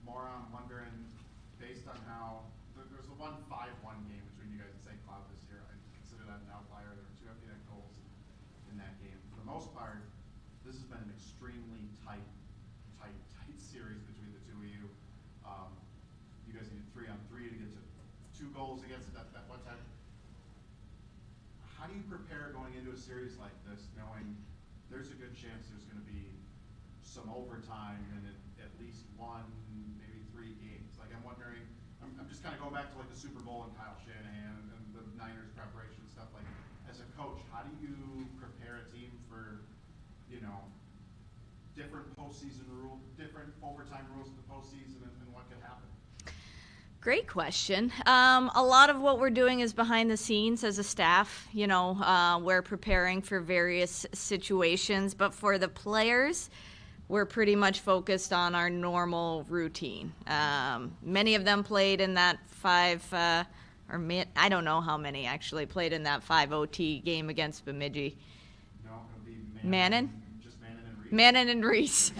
More I'm wondering, based on how there's a 1-5-1 game between you guys and St. Cloud this year. I consider that an outlier. There were 2 empty net goals in that game. For the most part, this has been an extremely tight series between the two of you. You guys needed 3-on-3 to get to 2 goals against that one time. How do you prepare going into a series like this, knowing there's a good chance there's going to be some overtime and at least 1, maybe 3 games? Like, I'm wondering, I'm just kind of going back to like the Super Bowl and Kyle Shanahan and the Niners preparation stuff. Like, as a coach, how do you prepare a team for, different postseason rules, different overtime rules in the postseason, and what could happen? Great question. A lot of what we're doing is behind the scenes as a staff. We're preparing for various situations, but for the players, we're pretty much focused on our normal routine. Many of them played in that I don't know how many actually played in that 5 OT game against Bemidji. No, it'll be Mannon? Just Mannon and Reese. Mannon and Reese.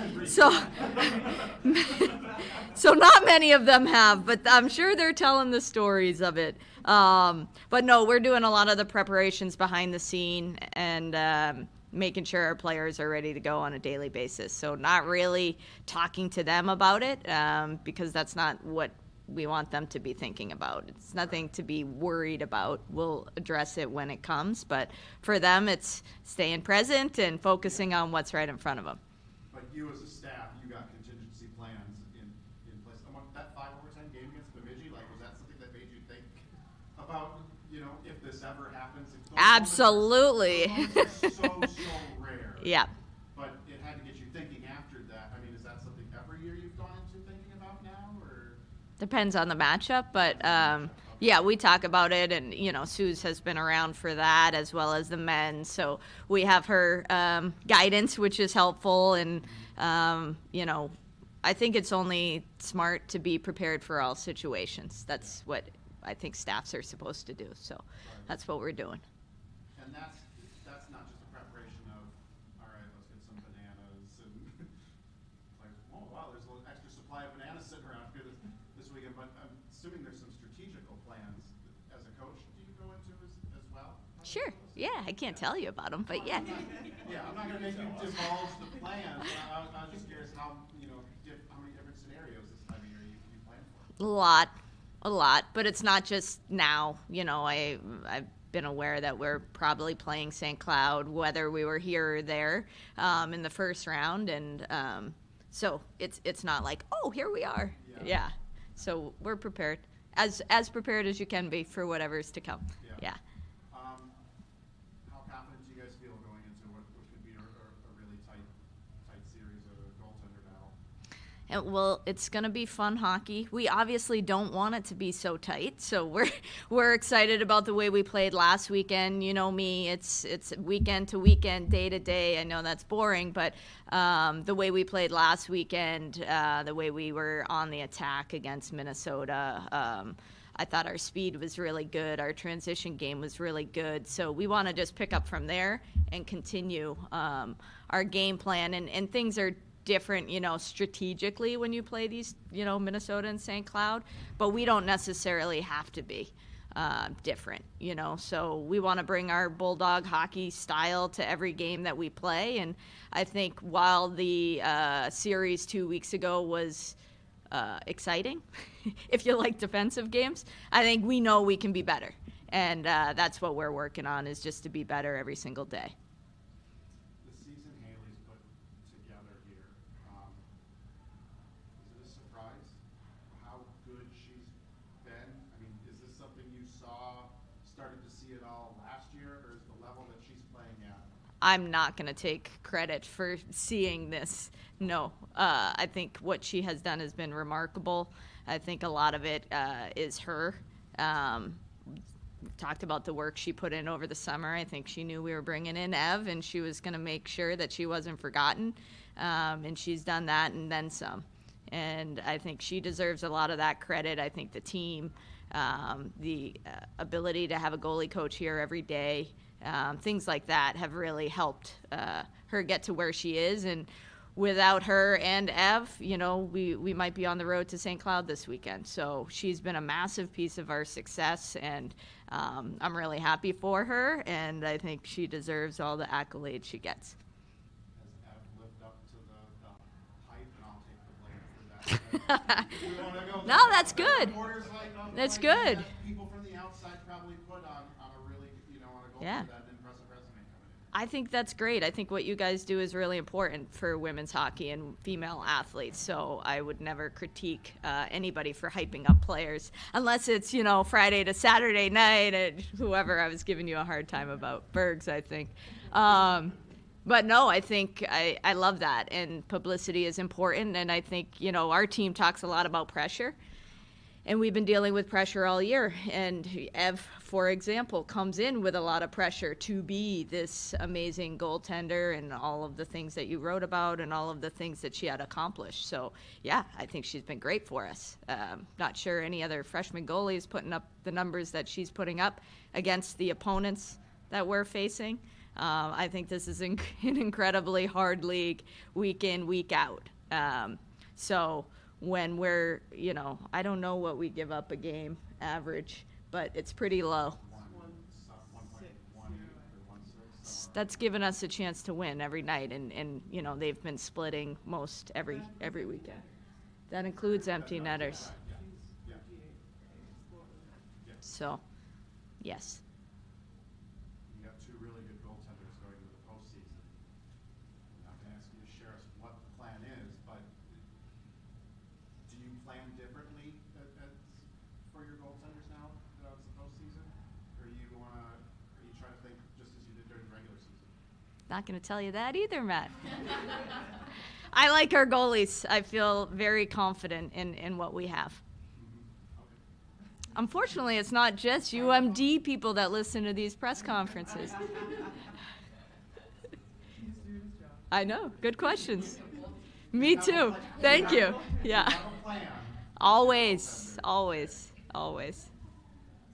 So not many of them have, but I'm sure they're telling the stories of it. But no, we're doing a lot of the preparations behind the scene and making sure our players are ready to go on a daily basis. So not really talking to them about it because that's not what we want them to be thinking about. It's nothing to be worried about. We'll address it when it comes. But for them, it's staying present and focusing on what's right in front of them. But you as a staff, you got contingency plans in place. That 5 overtime game against Bemidji, was that something that made you think about, if this ever happens? Absolutely. Those are so rare. Yeah. But it had to get you thinking after that. I mean, is that something every year you've gone into thinking about now, or? Depends on the matchup, but yeah, we talk about it, and Suze has been around for that as well as the men, so we have her guidance, which is helpful, and I think it's only smart to be prepared for all situations. That's what I think staffs are supposed to do, so that's what we're doing. And that's not just a preparation of, all right, let's get some bananas and oh wow, there's a little extra supply of bananas sitting around here this weekend. But I'm assuming there's some strategical plans as a coach. Do you go into as well? Sure. Yeah, I can't tell you about them, but yeah. I'm not going to make you divulge the plan. I was just curious how many different scenarios this time of year you plan for. A lot, but it's not just now. I've been aware that we're probably playing St. Cloud, whether we were here or there in the first round, and so it's not like, oh, here we are. Yeah. So we're prepared, as prepared as you can be for whatever's to come. Yeah. How confident do you guys feel going into what could be a really tight series of a goaltender battle? Well, it's going to be fun hockey. We obviously don't want it to be so tight, so we're excited about the way we played last weekend. You know me, it's weekend to weekend, day to day. I know that's boring, but the way we played last weekend, the way we were on the attack against Minnesota, I thought our speed was really good. Our transition game was really good. So we want to just pick up from there and continue our game plan. And things are different, strategically when you play these, Minnesota and St. Cloud. But we don't necessarily have to be different, So we want to bring our Bulldog hockey style to every game that we play. And I think while the series 2 weeks ago was exciting, if you like defensive games, I think we know we can be better. And that's what we're working on, is just to be better every single day. The season Haley's put together here, is it a surprise how good she's been? I mean, is this something you started to see it all last year, or is the level that she's playing at? I'm not going to take credit for seeing this. No. I think what she has done has been remarkable. I think a lot of it is her. We've talked about the work she put in over the summer. I think she knew we were bringing in Ev, and she was going to make sure that she wasn't forgotten. And she's done that and then some. And I think she deserves a lot of that credit. I think the team, the ability to have a goalie coach here every day, things like that have really helped her get to where she is. And without her and Ev, we might be on the road to St. Cloud this weekend. So she's been a massive piece of our success, and I'm really happy for her, and I think she deserves all the accolades she gets. Has Ev lived up to the hype, and I'll take the blame for that. We wanna go No, that's good. That's good. People from the outside probably put on a really, on a goal Yeah. for that impressive resume coming in. I think that's great. I think what you guys do is really important for women's hockey and female athletes. So I would never critique anybody for hyping up players, unless it's, Friday to Saturday night and whoever I was giving you a hard time about, Bergs, I think. But no, I think I love that, and publicity is important. And I think, our team talks a lot about pressure. And we've been dealing with pressure all year. And Ev, for example, comes in with a lot of pressure to be this amazing goaltender and all of the things that you wrote about and all of the things that she had accomplished. So, yeah, I think she's been great for us. Not sure any other freshman goalie is putting up the numbers that she's putting up against the opponents that we're facing. I think this is an incredibly hard league week in, week out. So when we're, I don't know what we give up a game average, but it's pretty low. That's given us a chance to win every night, and they've been splitting most every weekend. That includes empty netters. So, yes. You have two really good goaltenders going to the postseason. I'm not going to ask you to share us what the plan is, but do you plan differently for your goaltenders now that it's the postseason? Or are you trying to think just as you did during the regular season? Not going to tell you that either, Matt. I like our goalies. I feel very confident in what we have. Unfortunately, it's not just UMD people that listen to these press conferences. I know. Good questions. Me too. Thank you. Yeah. Always, always, always.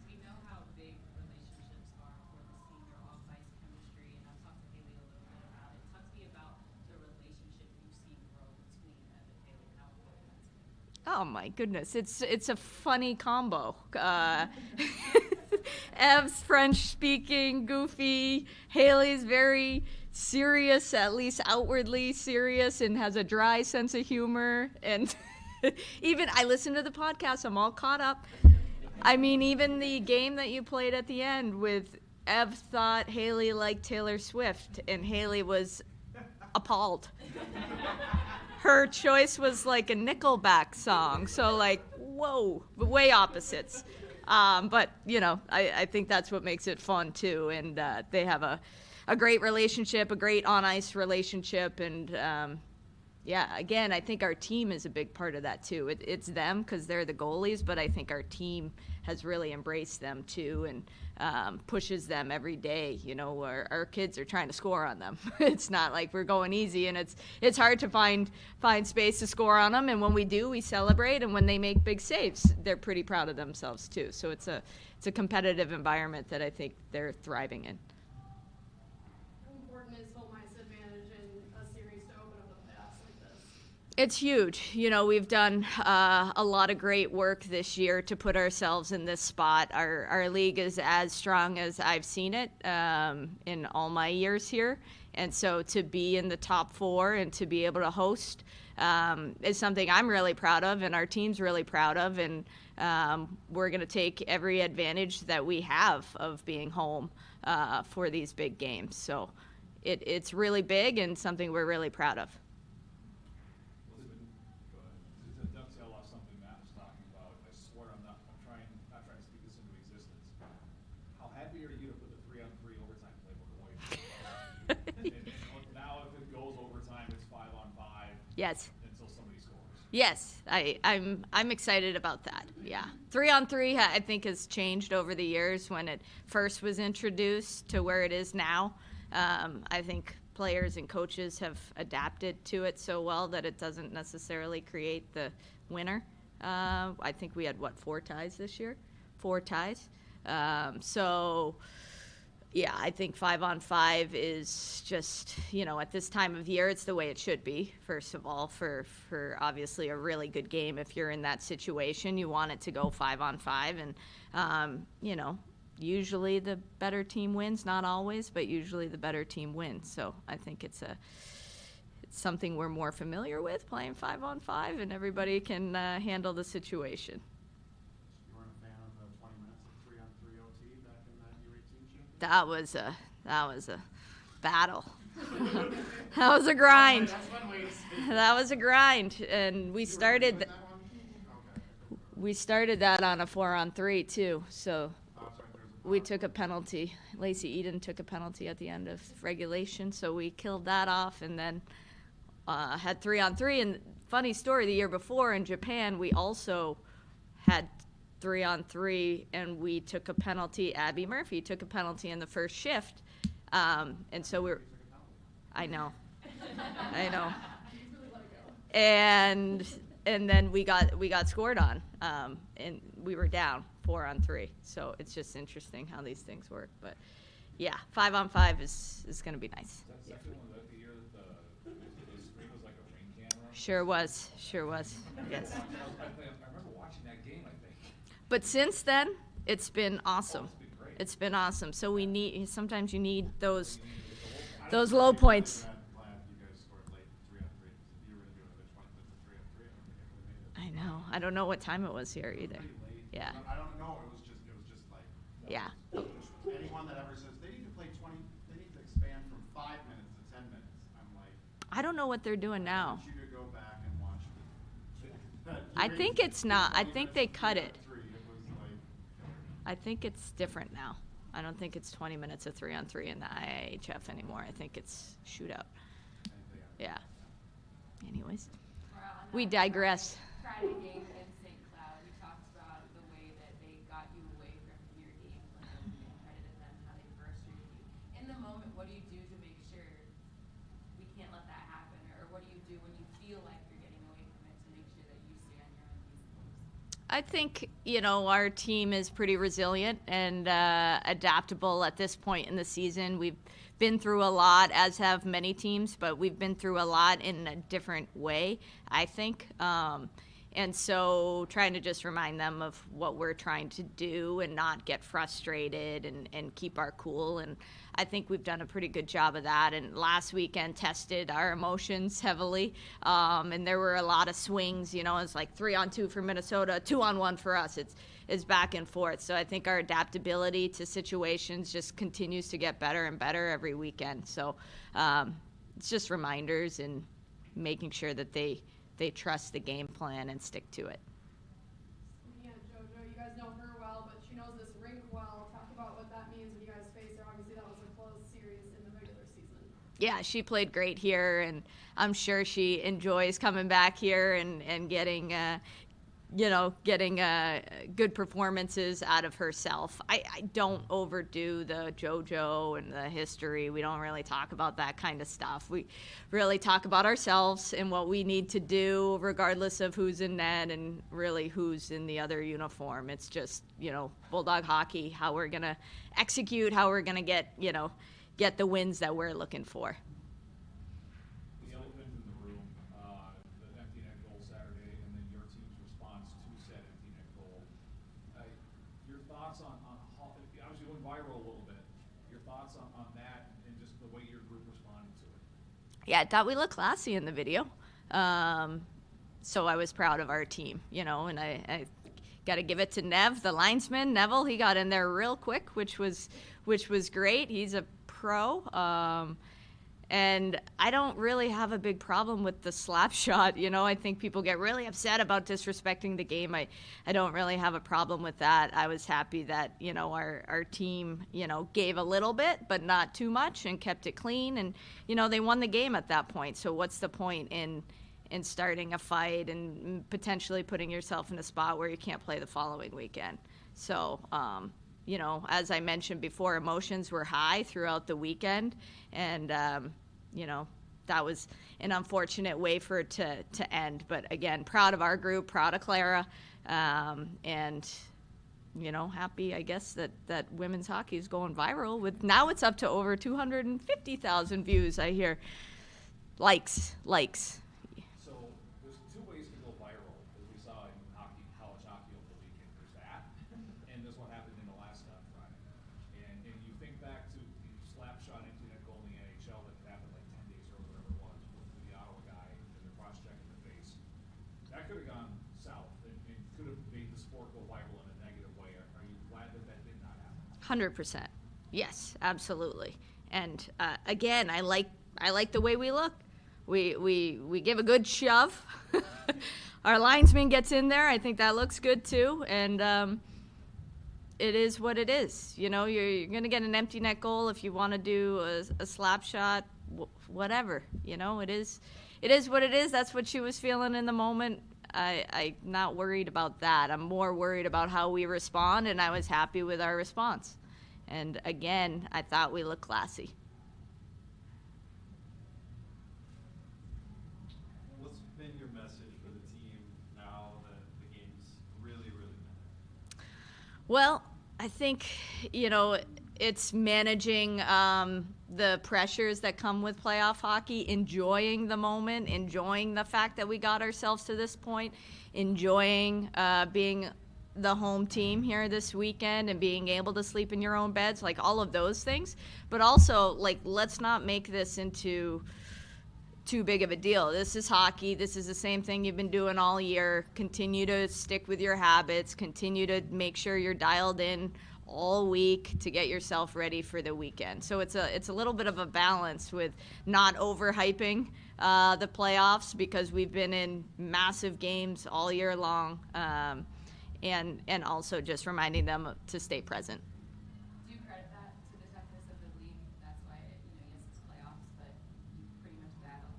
We know how big relationships are for the senior off-ice chemistry, and I've talked to Haley a little bit about it. Talk to me about the relationship you've seen grow between Ev and Haley and how important that's been. Oh my goodness, it's a funny combo. Ev's French speaking, goofy. Haley's very serious, at least outwardly serious, and has a dry sense of humor. And even I listen to the podcast, I'm all caught up. I mean, even the game that you played at the end with Ev thought Haley liked Taylor Swift, and Haley was appalled. Her choice was like a Nickelback song, so like, whoa, way opposites. But, I think that's what makes it fun, too, and they have a great relationship, a great on-ice relationship, and, again, I think our team is a big part of that, too. It's them because they're the goalies, but I think our team has really embraced them, too, and pushes them every day. Our kids are trying to score on them. It's not like we're going easy, and it's hard to find space to score on them, and when we do, we celebrate, and when they make big saves, they're pretty proud of themselves, too. So it's a competitive environment that I think they're thriving in. How important is home ice advantage in a series to open up the playoffs like this? It's huge. We've done a lot of great work this year to put ourselves in this spot. Our league is as strong as I've seen it in all my years here. And so to be in the top four and to be able to host is something I'm really proud of, and our team's really proud of. And we're going to take every advantage that we have of being home for these big games. So it's really big and something we're really proud of. To dovetail off something Matt was talking about, I swear I'm not trying to speak this into existence. How happy are you to put the 3-on-3 overtime playbook away? and now if it goes overtime, it's 5-on-5. Yes. Until somebody scores. Yes, I'm excited about that. Yeah, 3-on-3 I think has changed over the years when it first was introduced to where it is now. I think players and coaches have adapted to it so well that it doesn't necessarily create the winner. I think we had 4 ties this year? 4 ties. So Yeah, I think 5-on-5 is just, at this time of year, it's the way it should be. First of all, for obviously a really good game, if you're in that situation, you want it to go 5-on-5, and usually the better team wins. Not always, but usually the better team wins. So I think it's something we're more familiar with, playing 5-on-5, and everybody can handle the situation. You weren't a fan of the 20 minutes of 3-on-3 OT back in that U18 championship? That was a battle. That was a grind. That's one way to say it. That was a grind, and we You were started. doing that one? Okay. We started that on a 4-on-3 too. So Oh, sorry, there's a we power. took a penalty. Lacey Eden took a penalty at the end of regulation, so we killed that off, and then had 3-on-3. And funny story, the year before in Japan, we also had 3-on-3, and we took a penalty. Abby Murphy took a penalty in the first shift, and so we're. I know. And then we got scored on, and we were down 4-on-3. So it's just interesting how these things work. But yeah, 5-on-5 is going to be nice. Is that second one the year that the screen was like a ring camera? Sure was. Yes. I remember watching that game, I think. But since then, it's been awesome. It's been great. It's been awesome. So sometimes you need those low points. Glad you guys scored late 3-on-3, because if you were going to do another 20 minutes of 3-on-3, I don't think I could have made it. I know. I don't know what time it was here either. Pretty late. Yeah. I don't know. It was just like. Yeah. Anyone that ever says they need to play 20, they need to expand from 5 minutes to 10 minutes. I'm like, I don't know what they're doing I now. want you to go back and watch the. I think it's not. I think they cut it. It was like. I think it's different now. I don't think it's 20 minutes of 3-on-3 in the IIHF anymore. I think it's shootout. Yeah. Anyways, we digress. Friday game in St. Cloud, we talked about the way that they got you away from your game plan and credited them how they frustrated you. In the moment, what do you do to make sure we can't let that happen? Or what do you do when you feel like you're getting away from it to make sure that you stay on your own feet? I think, our team is pretty resilient and adaptable at this point in the season. We've been through a lot, as have many teams, but we've been through a lot in a different way, I think. And so trying to just remind them of what we're trying to do and not get frustrated and keep our cool. And I think we've done a pretty good job of that. And last weekend tested our emotions heavily. And there were a lot of swings, it's like 3-on-2 for Minnesota, 2-on-1 for us. It's back and forth. So I think our adaptability to situations just continues to get better and better every weekend. So it's just reminders and making sure that they trust the game plan and stick to it. Yeah, JoJo, you guys know her well, but she knows this rink well. Talk about what that means when you guys face her. Obviously, that was a close series in the regular season. Yeah, she played great here, and I'm sure she enjoys coming back here and getting good performances out of herself. I don't overdo the JoJo and the history. We don't really talk about that kind of stuff. We really talk about ourselves and what we need to do regardless of who's in net and really who's in the other uniform. It's just, Bulldog hockey, how we're going to execute, how we're going to get the wins that we're looking for. The elephant in the room, the empty net goal Saturday, and then your team's response to said empty net goal. Your thoughts on how, obviously went viral a little bit, your thoughts on that and just the way your group responded to it? Yeah, I thought we looked classy in the video. So I was proud of our team, and I got to give it to Nev, the linesman. Neville, he got in there real quick, which was great. He's a pro. And I don't really have a big problem with the slap shot. I think people get really upset about disrespecting the game. I don't really have a problem with that. I was happy that, our team, gave a little bit, but not too much, and kept it clean. And, they won the game at that point. So what's the point in starting a fight and potentially putting yourself in a spot where you can't play the following weekend? So, as I mentioned before, emotions were high throughout the weekend. And, that was an unfortunate way for it to end. But again, proud of our group, proud of Clara, and happy, I guess, that women's hockey is going viral. With now it's up to over 250,000 views, I hear. Likes. So there's two ways to go viral, as we saw in hockey, college hockey over the weekend. There's that, and there's what happened in Alaska on Friday. And you think back to the slap shot into that goal in the NHL that happened like 10 days or whatever it was with the Ottawa guy and the cross-check in the face. That could have gone south and could have made the sport go viral in a negative way. Are you glad that did not happen? 100%. Yes, absolutely. And again, I like the way we look. We give a good shove. Our linesman gets in there. I think that looks good too. And it is what it is. You're going to get an empty net goal if you want to do a slap shot, whatever. It is what it is. That's what she was feeling in the moment. I'm not worried about that. I'm more worried about how we respond, and I was happy with our response. And again, I thought we looked classy. What's been your message for the team now that the game's really matter? Well, I think, it's managing the pressures that come with playoff hockey, enjoying the moment, enjoying the fact that we got ourselves to this point, enjoying being the home team here this weekend and being able to sleep in your own beds, like all of those things. But also, let's not make this into too big of a deal. This is hockey. This is the same thing you've been doing all year. Continue to stick with your habits. Continue to make sure you're dialed in all week to get yourself ready for the weekend. So it's a little bit of a balance with not overhyping the playoffs, because we've been in massive games all year long, and also just reminding them to stay present. Do you credit that to the toughness of the league? That's why, yes, it's playoffs, but you pretty much battle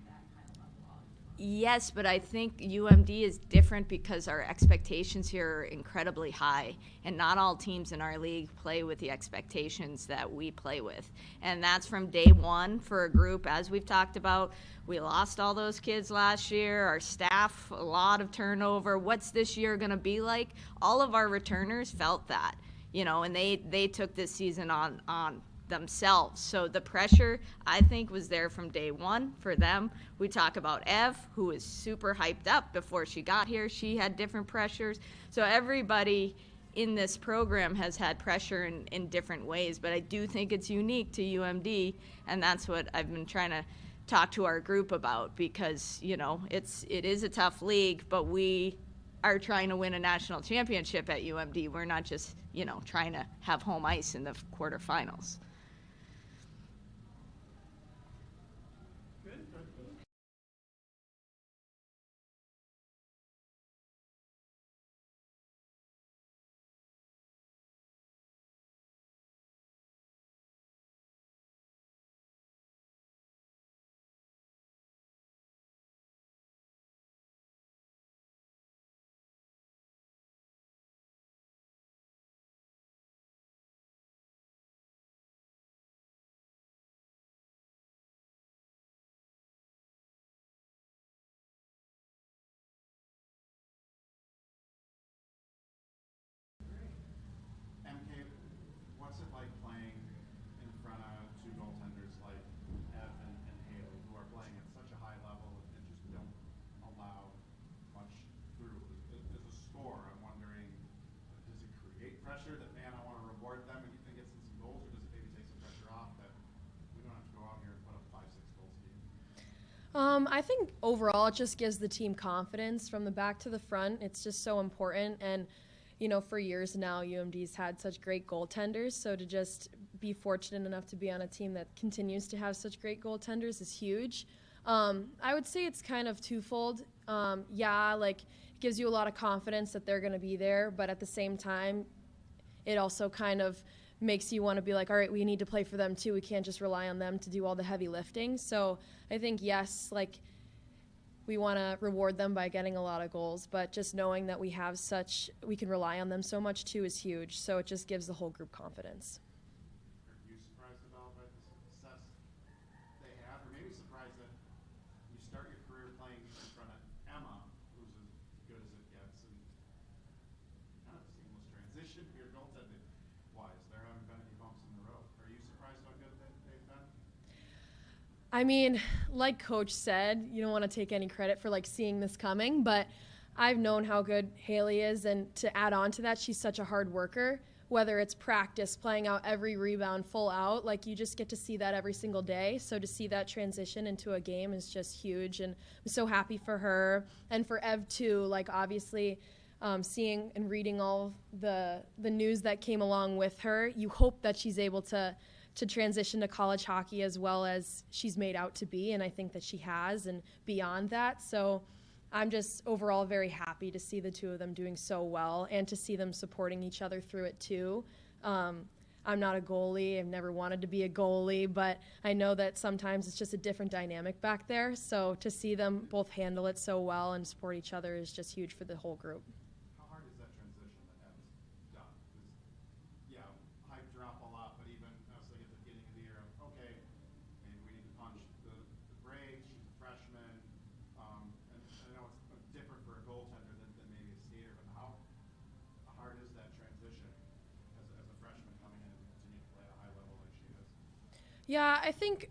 that kind of level all the time. Yes, but I think UMD is different because our expectations here are incredibly high, and not all teams in our league play with the expectations that we play with. And that's from day one for a group, as we've talked about. We lost all those kids last year. Our staff, a lot of turnover. What's this year going to be like? All of our returners felt that, and they took this season on themselves. So the pressure, I think, was there from day one for them. We talk about Ev, who was super hyped up before she got here. She had different pressures. So everybody in this program has had pressure in different ways, but I do think it's unique to UMD, and that's what I've been trying to talk to our group about, because it is a tough league, but we are trying to win a national championship at UMD. We're not just trying to have home ice in the quarterfinals. MK, what's it like playing in front of two goaltenders like Ev and Haley, who are playing at such a high level and just don't allow much through? As a scorer, I'm wondering, does it create pressure that, man, I want to reward them and get some goals, or does it maybe take some pressure off that we don't have to go out here and put up 5-6 goals a game? I think overall it just gives the team confidence from the back to the front. It's just so important. And for years now, UMD's had such great goaltenders, so to just be fortunate enough to be on a team that continues to have such great goaltenders is huge. I would say it's kind of twofold. It gives you a lot of confidence that they're going to be there, but at the same time, it also kind of makes you want to be like, all right, we need to play for them too. We can't just rely on them to do all the heavy lifting. So I think, yes, we want to reward them by getting a lot of goals, but just knowing that we can rely on them so much too is huge. So it just gives the whole group confidence. Are you surprised at all by the success they have, or maybe surprised that you start your career playing in front of Emma, who's as good as it gets, and kind of a seamless transition transition here, goaltending wise? There haven't been any bumps in the road. Are you surprised how good they've been? I mean, like Coach said, you don't want to take any credit for like seeing this coming, but I've known how good Haley is, and to add on to that, she's such a hard worker. Whether it's practice, playing out every rebound full out, like you just get to see that every single day. So to see that transition into a game is just huge, and I'm so happy for her and for Ev too. Like obviously, seeing and reading all the news that came along with her, you hope that she's able to transition to college hockey as well as she's made out to be, and I think that she has, and beyond that. So I'm just overall very happy to see the two of them doing so well and to see them supporting each other through it too. I'm not a goalie. I've never wanted to be a goalie, but I know that sometimes it's just a different dynamic back there. So to see them both handle it so well and support each other is just huge for the whole group. How hard is that transition that Ev's done? Because, yeah, hype drop a lot, but even I was like at the beginning of the year, okay, maybe we need to punch the brakes. She's a freshman. And I know it's different for a goaltender than maybe a skater, but how hard is that transition as a freshman coming in and continuing to play at a high level like she is? Yeah, I think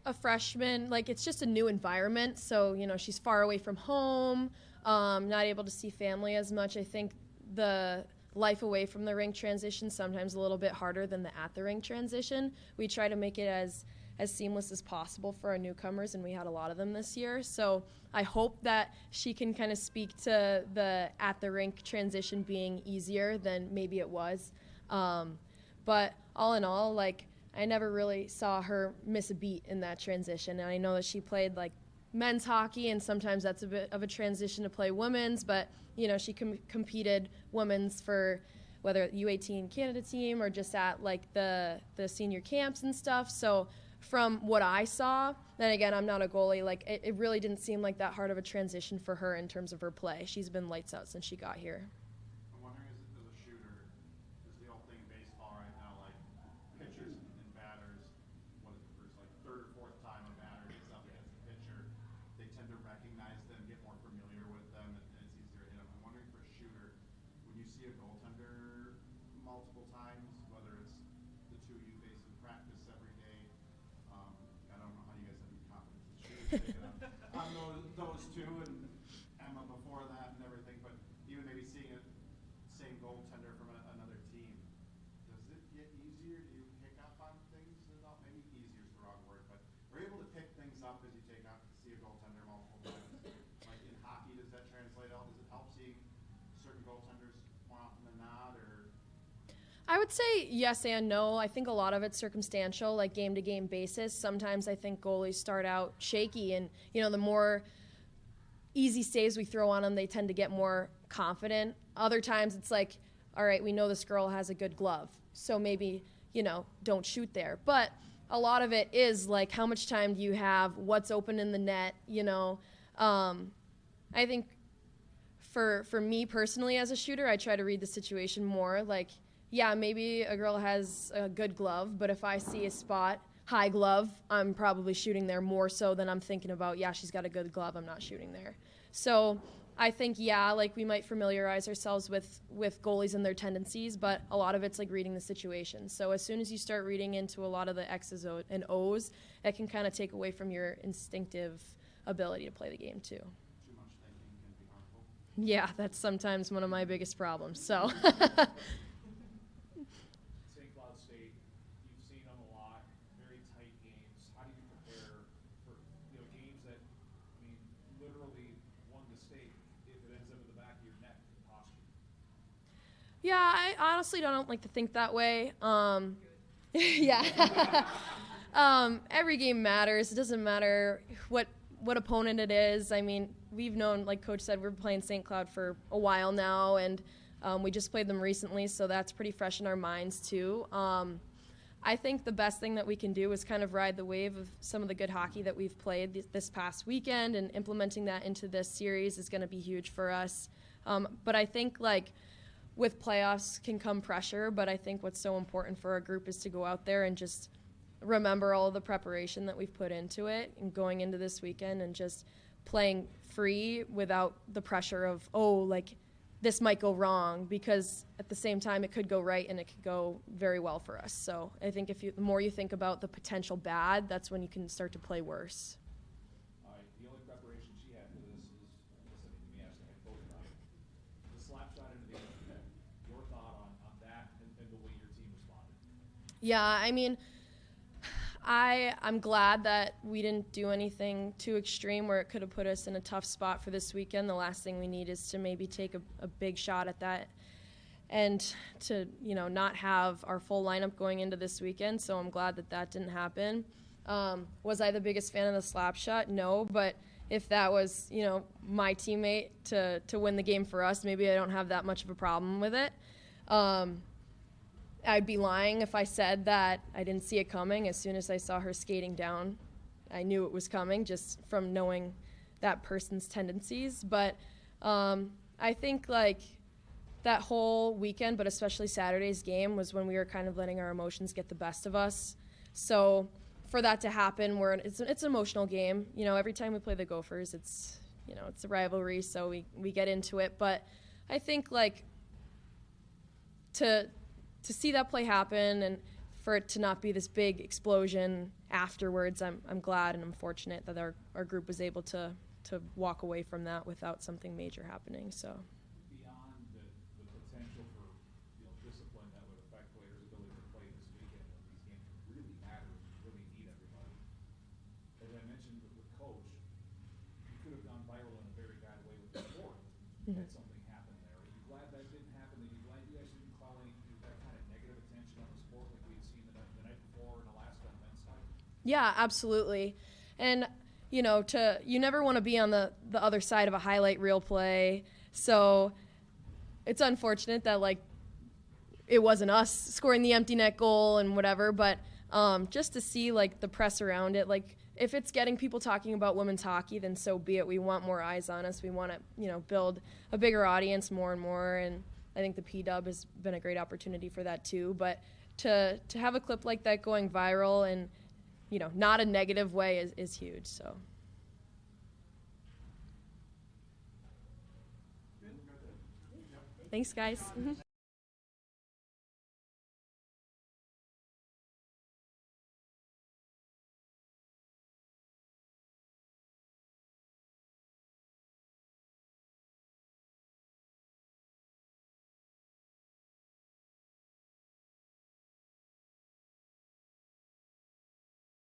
a freshman, like it's just a new environment. So, you know, she's far away from home, not able to see family as much. I think the life away from the rink transition sometimes a little bit harder than the at the rink transition. We try to make it as seamless as possible for our newcomers, and we had a lot of them this year. So I hope that she can kind of speak to the at the rink transition being easier than maybe it was. But all in all, like I never really saw her miss a beat in that transition. And I know that she played like men's hockey, and sometimes that's a bit of a transition to play women's, but you know, she competed women's for whether U18 Canada team or just at like the senior camps and stuff. So from what I saw, then again, I'm not a goalie, like it really didn't seem like that hard of a transition for her in terms of her play. She's been lights out since she got here. I'm wondering, as a shooter, is the old thing in baseball right now, like pitchers and batters, what is the first, like third or fourth time a batter gets up against a pitcher, they tend to recognize them, get more familiar with them, and it's easier to hit them. I'm wondering for a shooter, when you see a goaltender multiple times, whether it's the two you face in practice every day, I don't know how you guys have any confidence in shooters taking on those two, and Emma before that and everything, but even maybe seeing a same goaltender from another team, does it get easier? Do you pick up on things? Maybe easier is the wrong word, but are you able to pick things up as you see a goaltender multiple times? Like in hockey, does that translate out? Does it help seeing certain goaltenders more often than not, or? I would say yes and no. I think a lot of it's circumstantial, like game-to-game basis. Sometimes I think goalies start out shaky, and you know, the more easy saves we throw on them, they tend to get more confident. Other times it's like, all right, we know this girl has a good glove, so maybe, you know, don't shoot there. But a lot of it is like, how much time do you have? What's open in the net? You know, I think for me personally as a shooter, I try to read the situation more. Like, yeah, maybe a girl has a good glove, but if I see a spot, high glove, I'm probably shooting there more so than I'm thinking about, yeah, she's got a good glove, I'm not shooting there. So I think, yeah, like we might familiarize ourselves with goalies and their tendencies, but a lot of it's like reading the situation. So as soon as you start reading into a lot of the X's and O's, it can kind of take away from your instinctive ability to play the game too. Too much thinking can be harmful. Yeah, that's sometimes one of my biggest problems. So. St. Cloud State, you've seen them a lot, very tight games. How do you prepare for games that, I mean, literally one mistake, if it ends up in the back of your neck, can cost you? Yeah, I honestly don't like to think that way. Yeah. Every game matters. It doesn't matter what opponent it is. I mean, we've known, like Coach said, we're playing St. Cloud for a while now, and we just played them recently, so that's pretty fresh in our minds too. I think the best thing that we can do is kind of ride the wave of some of the good hockey that we've played this past weekend, and implementing that into this series is going to be huge for us. But I think, like, with playoffs can come pressure, but I think what's so important for our group is to go out there and just remember all of the preparation that we've put into it, and going into this weekend and just playing free without the pressure of, oh, like, this might go wrong, because at the same time it could go right and it could go very well for us. So I think the more you think about the potential bad, that's when you can start to play worse. All right, the only preparation she had for this is listening to me ask the head coach about it. The slap shot into the empty net. Your thought on that and the way your team responded? Yeah, I mean, I'm glad that we didn't do anything too extreme where it could have put us in a tough spot for this weekend. The last thing we need is to maybe take a big shot at that and to, not have our full lineup going into this weekend. So I'm glad that didn't happen. Was I the biggest fan of the slap shot? No, but if that was, my teammate to win the game for us, maybe I don't have that much of a problem with it. I'd be lying if I said that I didn't see it coming. As soon as I saw her skating down, I knew it was coming just from knowing that person's tendencies. But I think that whole weekend, but especially Saturday's game, was when we were kind of letting our emotions get the best of us. So for that to happen, it's an emotional game. Every time we play the Gophers, it's a rivalry, so we get into it. But I think to see that play happen and for it to not be this big explosion afterwards, I'm glad and I'm fortunate that our group was able to walk away from that without something major happening. So Beyond the potential for discipline that would affect players' ability to play this weekend when these games really matter and really need everybody. As I mentioned with Coach, you could have gone viral in a very bad way with the sport. Had something happen there. Are you glad that didn't happen? Are you glad you guys didn't call any that kind of negative attention on the sport like we had seen the night before in Alaska on the men's side? yeah, absolutely. And you never want to be on the other side of a highlight reel play. So it's unfortunate that it wasn't us scoring the empty net goal and whatever, but just to see the press around it, if it's getting people talking about women's hockey, then so be it. We want more eyes on us. We want to build a bigger audience more and more, and I think the P-Dub has been a great opportunity for that too. But to have a clip like that going viral and not a negative way is huge. So. Thanks, guys.